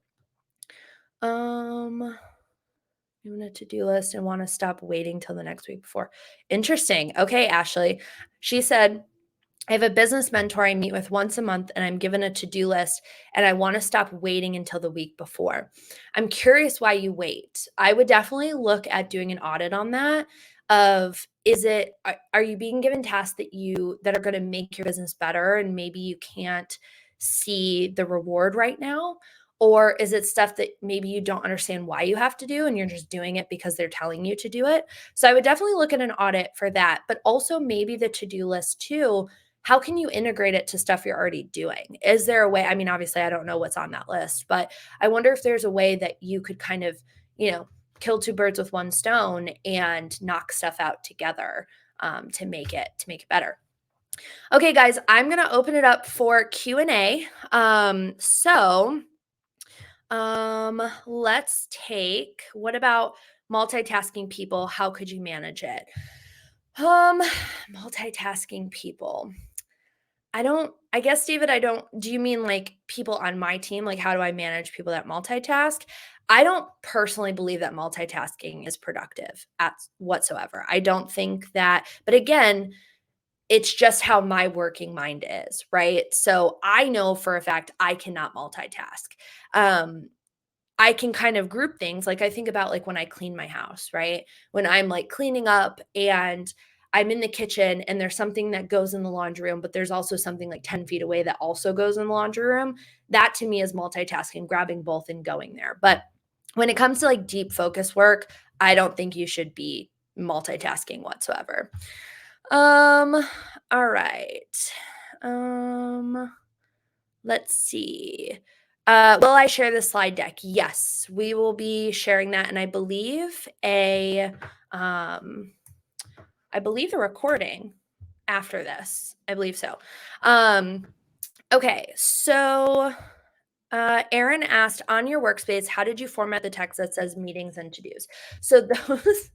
I'm a to-do list and want to stop waiting till the next week before. Interesting. Okay, Ashley. She said, I have a business mentor I meet with once a month, and I'm given a to-do list, and I want to stop waiting until the week before. I'm curious why you wait. I would definitely look at doing an audit on that of, are you being given tasks that are going to make your business better and maybe you can't see the reward right now? Or is it stuff that maybe you don't understand why you have to do and you're just doing it because they're telling you to do it? So I would definitely look at an audit for that, but also maybe the to-do list too. How can you integrate it to stuff you're already doing? Is there a way? I mean, obviously, I don't know what's on that list, but I wonder if there's a way that you could kind of, kill two birds with one stone and knock stuff out together to make it better. Okay, guys, I'm gonna open it up for Q&A. Let's take. What about multitasking people? How could you manage it? Multitasking people. I guess, David, do you mean like people on my team? Like, how do I manage people that multitask? I don't personally believe that multitasking is productive at whatsoever. I don't think that, but again, it's just how my working mind is, right? So I know for a fact I cannot multitask. I can kind of group things. Like I think about like when I clean my house, right? When I'm like cleaning up and I'm in the kitchen and there's something that goes in the laundry room, but there's also something like 10 feet away that also goes in the laundry room. That to me is multitasking, grabbing both and going there. But when it comes to like deep focus work, I don't think you should be multitasking whatsoever. All right. Let's see. Will I share the slide deck? Yes, we will be sharing that, and I believe a recording after this. I believe so. Okay, so Aaron asked, on your workspace, how did you format the text that says meetings and to-dos? So those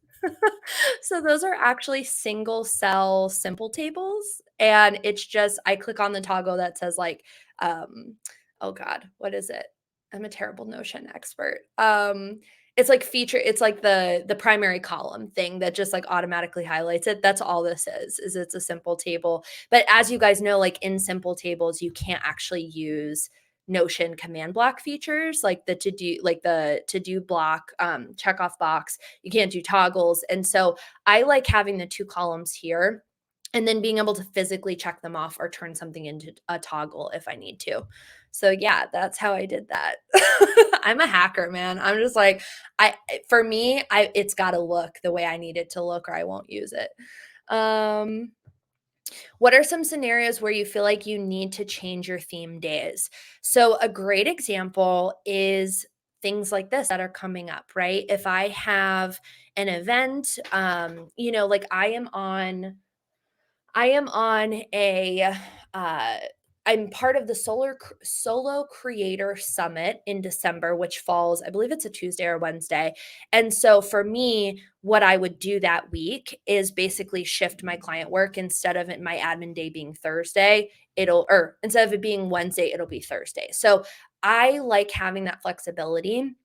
so those are actually single cell simple tables. And it's just, I click on the toggle that says like, oh God, what is it? I'm a terrible Notion expert. It's like it's like the primary column thing that just like automatically highlights it. That's all this is it's a simple table. But as you guys know, like in simple tables, you can't actually use Notion command block features like the to do block, check off box. You can't do toggles. And so I like having the two columns here and then being able to physically check them off or turn something into a toggle if I need to. So yeah, that's how I did that. I'm a hacker, man. I'm just like, for me, it's got to look the way I need it to look or I won't use it. What are some scenarios where you feel like you need to change your theme days? So a great example is things like this that are coming up, right? If I have an event, like I am on a I'm part of the Solo Creator Summit in December, which falls, I believe it's a Tuesday or Wednesday. And so for me, what I would do that week is basically shift my client work instead of my admin day being Thursday, instead of it being Wednesday, it'll be Thursday. So I like having that flexibility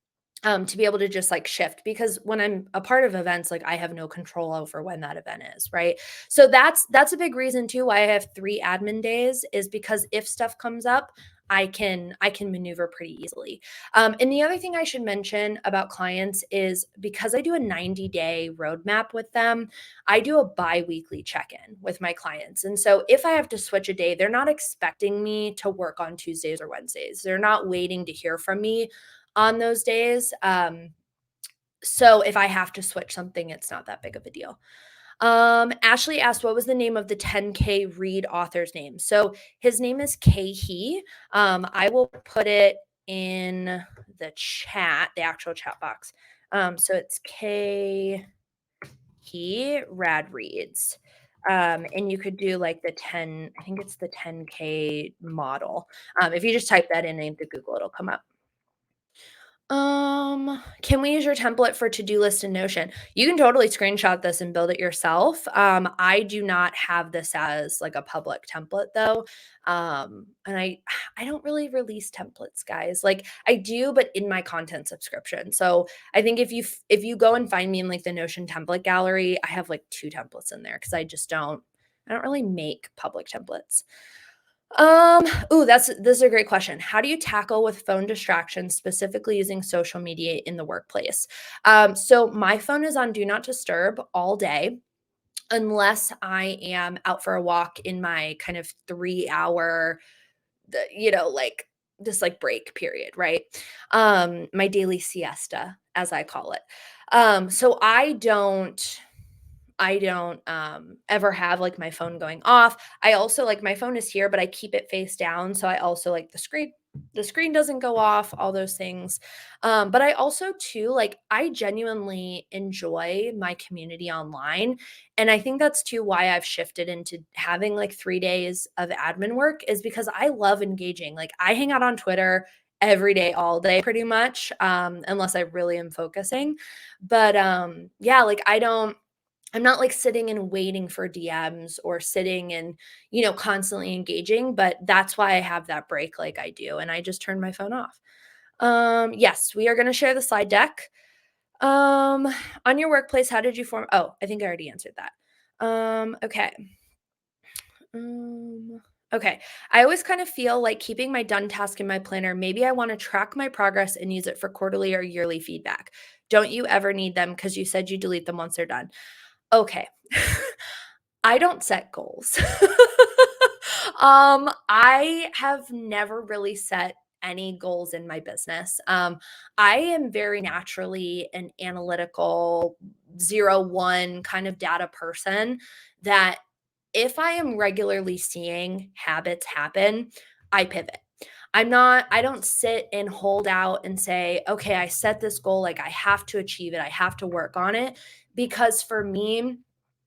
to be able to just like shift, because when I'm a part of events, like I have no control over when that event is, right? So that's a big reason too why I have 3 admin days, is because if stuff comes up, I can maneuver pretty easily. And the other thing I should mention about clients is, because I do a 90-day roadmap with them, I do a bi-weekly check-in with my clients. And so if I have to switch a day, they're not expecting me to work on Tuesdays or Wednesdays. They're not waiting to hear from me on those days. So if I have to switch something, it's not that big of a deal. Ashley asked, what was the name of the 10K read author's name? So his name is He. I will put it in the chat, the actual chat box. So it's He Rad Reads. And you could do like the 10, I think it's the 10K model. If you just type that in into Google, it'll come up. Can we use your template for to-do list in Notion? You can totally screenshot this and build it yourself. I do not have this as like a public template though. And I don't really release templates, guys. Like I do, but in my content subscription. So I think if you go and find me in like the Notion template gallery, I have like 2 templates in there because I don't really make public templates. This is a great question. How do you tackle with phone distractions, specifically using social media in the workplace? So my phone is on do not disturb all day unless I am out for a walk in my kind of 3 hour, like just like break period, right? My daily siesta, as I call it. So I don't ever have like my phone going off. I also like my phone is here, but I keep it face down. So I also like the screen doesn't go off, all those things. But I also too, like I genuinely enjoy my community online. And I think that's too why I've shifted into having like 3 days of admin work is because I love engaging. Like I hang out on Twitter every day, all day, pretty much, unless I really am focusing. But yeah, like I'm not like sitting and waiting for DMs or sitting and, constantly engaging, but that's why I have that break like I do. And I just turn my phone off. Yes, we are going to share the slide deck. On your workplace, how did you form? Oh, I think I already answered that. Okay. Okay. I always kind of feel like keeping my done task in my planner. Maybe I want to track my progress and use it for quarterly or yearly feedback. Don't you ever need them because you said you delete them once they're done? Okay. I don't set goals. I have never really set any goals in my business. I am very naturally an analytical 0-1 kind of data person that if I am regularly seeing habits happen, I pivot. I don't sit and hold out and say, okay, I set this goal, like I have to achieve it, I have to work on it. Because for me,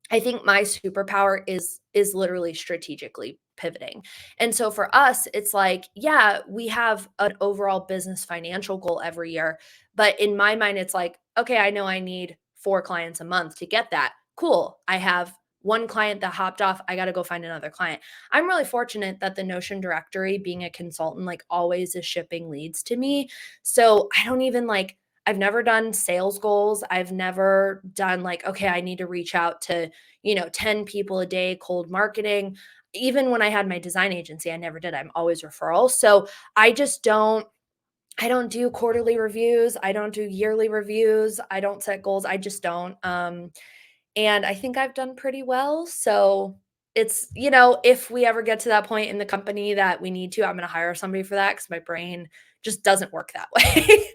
I think my superpower is literally strategically pivoting. And so for us, it's like, yeah, we have an overall business financial goal every year, but in my mind it's like, okay, I know I need 4 clients a month to get that. Cool. I have one client that hopped off, I got to go find another client. I'm really fortunate that the Notion directory being a consultant like always is shipping leads to me. So I don't even like I've never done sales goals. I've never done like, okay, I need to reach out to 10 people a day, cold marketing. Even when I had my design agency, I never did. I'm always referrals. So I don't do quarterly reviews. I don't do yearly reviews. I don't set goals. I just don't. And I think I've done pretty well. So it's, if we ever get to that point in the company that we need to, I'm going to hire somebody for that because my brain just doesn't work that way.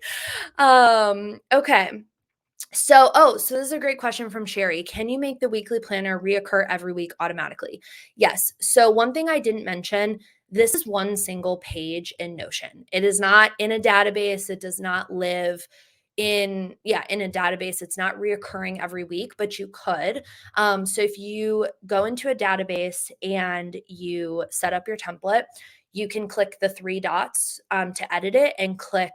Okay. So this is a great question from Sherry. Can you make the weekly planner reoccur every week automatically? Yes. So one thing I didn't mention, this is one single page in Notion. It is not in a database. It does not live in a database. It's not reoccurring every week, but you could. So if you go into a database and you set up your template, you can click the 3 dots to edit it and click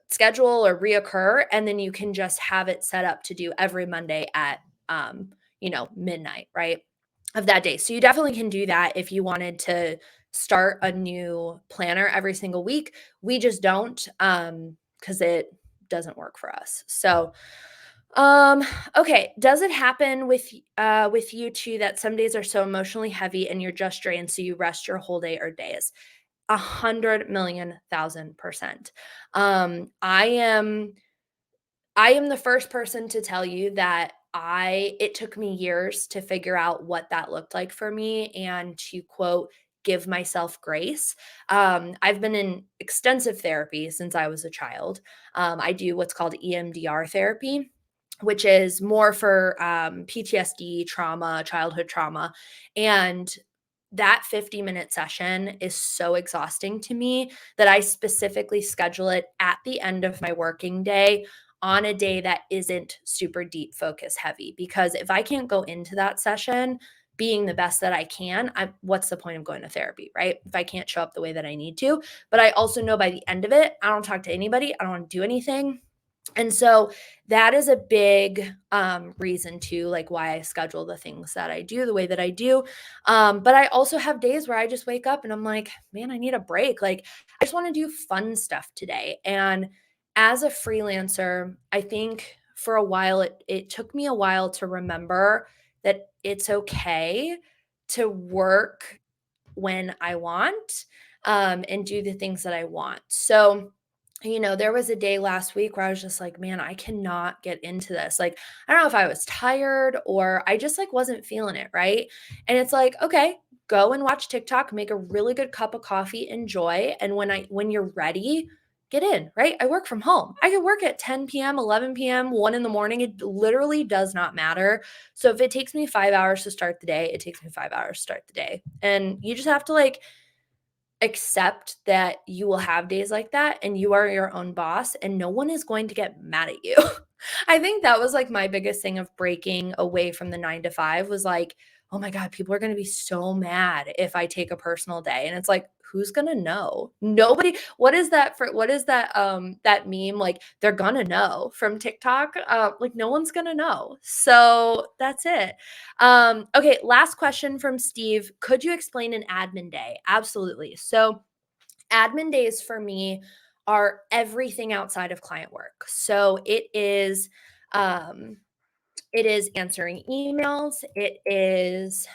schedule or reoccur, and then you can just have it set up to do every Monday at midnight, right, of that day. So you definitely can do that if you wanted to start a new planner every single week. We just don't because it doesn't work for us. So okay, does it happen with you too that some days are so emotionally heavy and you're just drained so you rest your whole day or days? 100,000,000%. I am the first person to tell you that it took me years to figure out what that looked like for me and to quote give myself grace. I've been in extensive therapy since I was a child. I do what's called EMDR therapy, which is more for PTSD, trauma, childhood trauma. And that 50-minute session is so exhausting to me that I specifically schedule it at the end of my working day on a day that isn't super deep focus heavy. Because if I can't go into that session being the best that I can, what's the point of going to therapy, right? If I can't show up the way that I need to. But I also know by the end of it, I don't talk to anybody. I don't want to do anything. And so that is a big reason too, like why I schedule the things that I do the way that I do. But I also have days where I just wake up and I'm like, man, I need a break. Like, I just want to do fun stuff today. And as a freelancer, I think for a while, it took me a while to remember that it's okay to work when I want and do the things that I want. So, there was a day last week where I was just like, man, I cannot get into this. Like, I don't know if I was tired or I just like wasn't feeling it, right? And it's like, okay, go and watch TikTok, make a really good cup of coffee, enjoy, and when you're ready, get in, right? I work from home. I could work at 10 p.m., 11 p.m., 1 in the morning. It literally does not matter. So if it takes me 5 hours to start the day, it takes me 5 hours to start the day. And you just have to like accept that you will have days like that and you are your own boss and no one is going to get mad at you. I think that was like my biggest thing of breaking away from the 9 to 5 was like, oh my God, people are going to be so mad if I take a personal day. And it's like, who's going to know? Nobody. What is that that meme? Like they're going to know from TikTok. Like no one's going to know. So that's it. Okay, last question from Steve. Could you explain an admin day? Absolutely. So admin days for me are everything outside of client work. So it is answering emails, it is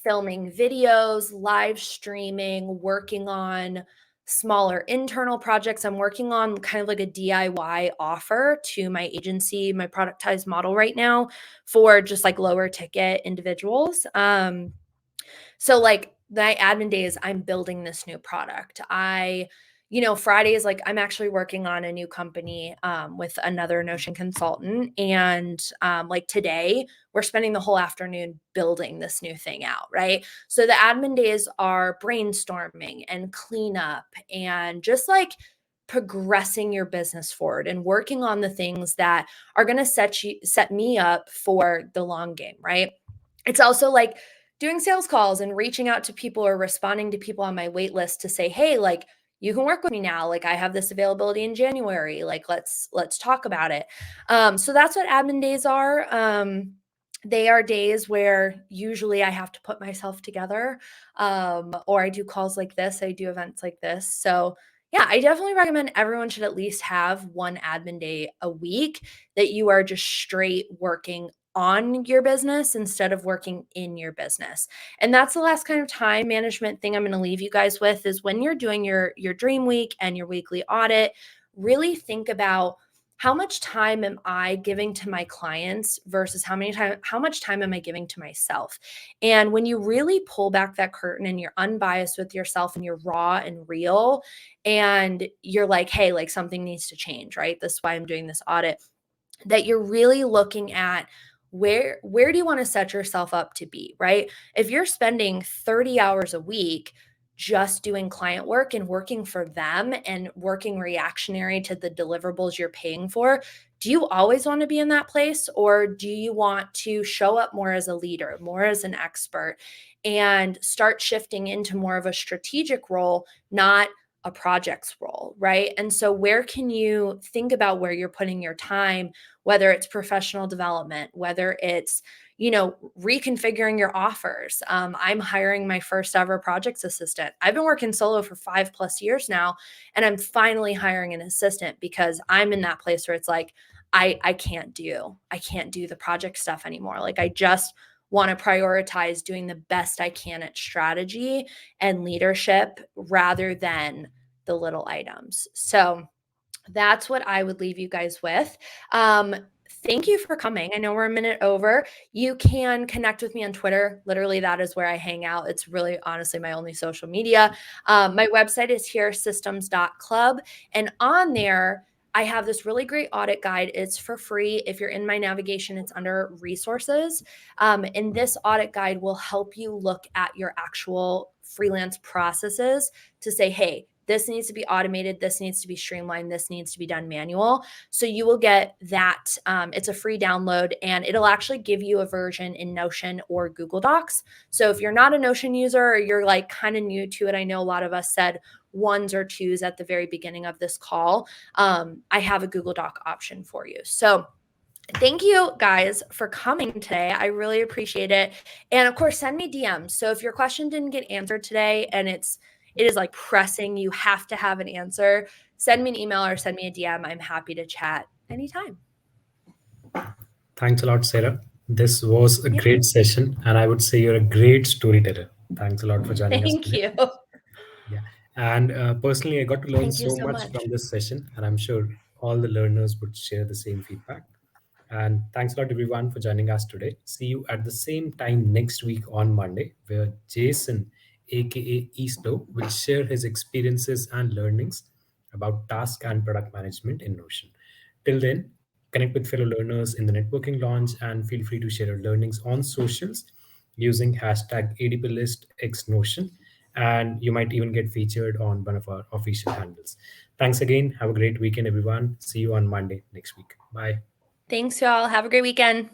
filming videos, live streaming, working on smaller internal projects. I'm working on kind of like a DIY offer to my agency, my productized model right now for just like lower ticket individuals. So like my admin days, I'm building this new product. Fridays, like I'm actually working on a new company with another Notion consultant. And like today, we're spending the whole afternoon building this new thing out, right? So the admin days are brainstorming and cleanup and just like progressing your business forward and working on the things that are going to set me up for the long game, right? It's also like doing sales calls and reaching out to people or responding to people on my wait list to say, hey, like you can work with me now. Like I have this availability in January. Like let's talk about it. So that's what admin days are. They are days where usually I have to put myself together, or I do calls like this. I do events like this. So yeah, I definitely recommend everyone should at least have one admin day a week that you are just straight working on your business instead of working in your business. And that's the last kind of time management thing I'm going to leave you guys with is when you're doing your dream week and your weekly audit, really think about how much time am I giving to my clients versus how much time am I giving to myself? And when you really pull back that curtain and you're unbiased with yourself and you're raw and real and you're like, hey, like something needs to change, right? This is why I'm doing this audit, that you're really looking at where do you want to set yourself up to be, right? If you're spending 30 hours a week just doing client work and working for them and working reactionary to the deliverables you're paying for, do you always want to be in that place, or do you want to show up more as a leader, more as an expert, and start shifting into more of a strategic role, not a projects role, right? And so where can you think about where you're putting your time, whether it's professional development, whether it's, reconfiguring your offers. I'm hiring my first ever projects assistant. I've been working solo for 5+ years now, and I'm finally hiring an assistant because I'm in that place where it's like, I can't do the project stuff anymore. Like I just want to prioritize doing the best I can at strategy and leadership rather than the little items. So that's what I would leave you guys with. thank you for coming. I know we're a minute over. You can connect with me on Twitter. Literally, that is where I hang out. It's really honestly my only social media. My website is here, systems.club. And on there, I have this really great audit guide. It's for free. If you're in my navigation, it's under resources. And this audit guide will help you look at your actual freelance processes to say, hey, this needs to be automated. This needs to be streamlined. This needs to be done manual. So you will get that. It's a free download, and it'll actually give you a version in Notion or Google Docs. So if you're not a Notion user or you're like kind of new to it, I know a lot of us said ones or twos at the very beginning of this call. I have a Google Doc option for you. So thank you guys for coming today. I really appreciate it. And of course, send me DMs. So if your question didn't get answered today and it is like pressing, you have to have an answer, send me an email or send me a DM. I'm happy to chat anytime. Thanks a lot, Sarah. This was a great session, and I would say you're a great storyteller. Thanks a lot for joining us Thank today. you. Yeah. And personally, I got to learn Thank you so so much much. from this session, and I'm sure all the learners would share the same feedback. And thanks a lot, everyone, for joining us today. See you at the same time next week on Monday, where Jason, aka Easto, will share his experiences and learnings about task and product management in Notion. Till then, connect with fellow learners in the networking launch and feel free to share your learnings on socials using hashtag ADPList X Notion. And you might even get featured on one of our official handles. Thanks again. Have a great weekend, everyone. See you on Monday next week. Bye. Thanks, y'all. Have a great weekend.